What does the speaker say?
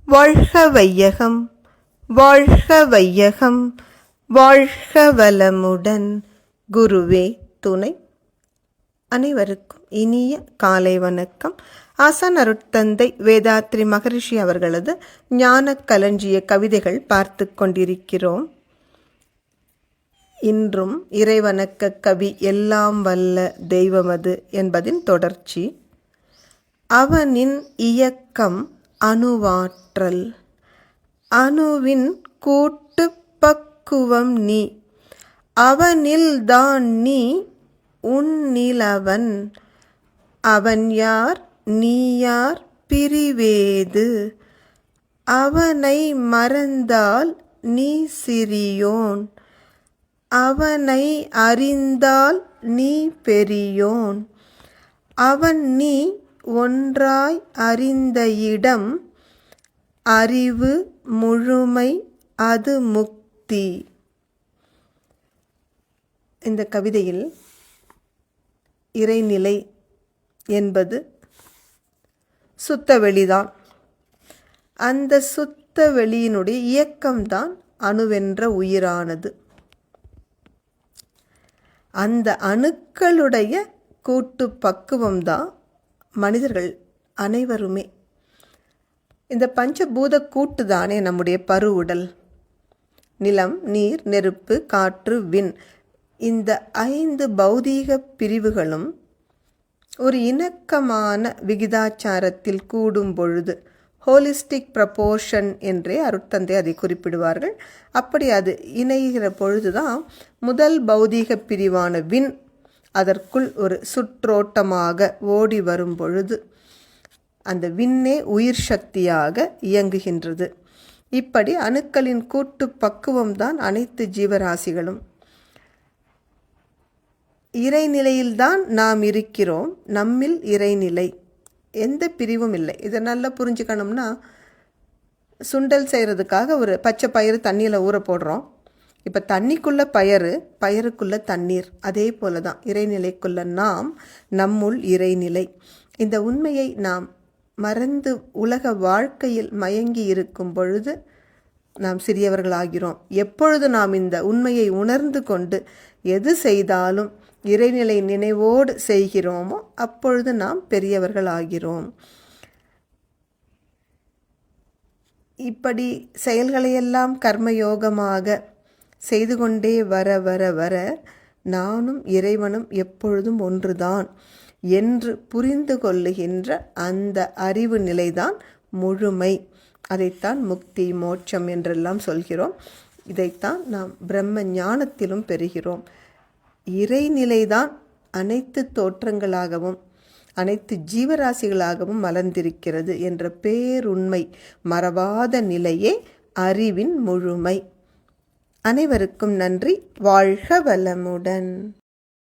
வாழ்க வையகம், வாழ்க வையகம், வாழ்க வளமுடன். குருவே துணை. அனைவருக்கும் இனிய காலை வணக்கம். ஆசான் அருட்தந்தை வேதாத்ரி மகரிஷி அவர்களது ஞான களஞ்சிய கவிதைகள் பார்த்து கொண்டிருக்கிறோம். இன்றும் இறைவணக்க கவி எல்லாம் வல்ல தெய்வமது என்பதின் தொடர்ச்சி. அவனின் இயக்கம் அணுவாற்றல், அணுவின் கூட்டு பக்குவம் நீ, அவனில்தான் நீ உன்னிலவன். அவன் யார் நீ யார் பிரிவேது, அவனை மறந்தால் நீ சிறியோன், அவனை அறிந்தால் நீ பெரியோன். அவன் நீ ஒன்றாய் அறிந்த இடம், அறிவு முழுமை அது முக்தி. இந்த கவிதையில் இறைநிலை என்பது சுத்த வெளிதான். அந்த சுத்த வெளியினுடைய இயக்கம்தான் அணுவென்ற உயிரானது. அந்த அணுக்களுடைய கூட்டு பக்குவம்தான் மனிதர்கள் அனைவருமே. இந்த பஞ்சபூத கூட்டு தானே நம்முடைய பருவுடல். நிலம், நீர், நெருப்பு, காற்று, விண், இந்த 5 பௌதீக பிரிவுகளும் ஒரு இணக்கமான விகிதாச்சாரத்தில் கூடும் பொழுது, ஹோலிஸ்டிக் ப்ரப்போர்ஷன் என்றே அருட்தந்தை அதை குறிப்பிடுவார்கள். அப்படி அது இணைகிற பொழுதுதான் முதல் பௌதீக பிரிவான விண் அதற்குள் ஒரு சுற்றோட்டமாக ஓடி வரும் பொழுது அந்த விண்ணே உயிர் சக்தியாக இயங்குகின்றது. இப்படி அணுக்களின் கூட்டு பக்குவம்தான் அனைத்து ஜீவராசிகளும். இறைநிலையில்தான் நாம் இருக்கிறோம். நம்மில் இறைநிலை, எந்த பிரிவும் இல்லை. இதை நல்லா புரிஞ்சுக்கணும்னா, சுண்டல் செய்கிறதுக்காக ஒரு பச்சை பயிறு தண்ணியில் ஊற போடுறோம். இப்போ தண்ணிக்குள்ளே பயிருக்குள்ளே தண்ணீர். அதே போல தான் இறைநிலைக்குள்ள நாம், நம்முள் இறைநிலை. இந்த உண்மையை நாம் மறந்து உலக வாழ்க்கையில் மயங்கி இருக்கும் பொழுது நாம் சிறியவர்களாகிறோம். எப்பொழுது நாம் இந்த உண்மையை உணர்ந்து கொண்டு எது செய்தாலும் இறைநிலை நினைவோடு செய்கிறோமோ அப்பொழுது நாம் பெரியவர்கள் ஆகிறோம். இப்படி செயல்களையெல்லாம் கர்மயோகமாக செய்து கொண்டே வர வர வர நானும் இறைவனும் எப்பொழுதும் ஒன்றுதான் என்று புரிந்து கொள்ளுகின்ற அந்த அறிவு நிலைதான் முழுமை. அதைத்தான் முக்தி, மோட்சம் என்றெல்லாம் சொல்கிறோம். இதைத்தான் நாம் பிரம்ம ஞானத்திலும் பெறுகிறோம். இறைநிலைதான் அனைத்து தோற்றங்களாகவும் அனைத்து ஜீவராசிகளாகவும் மலர்ந்திருக்கிறது என்ற பேருண்மை மறவாத நிலையே அறிவின் முழுமை. அனைவருக்கும் நன்றி. வாழ்க வளமுடன்.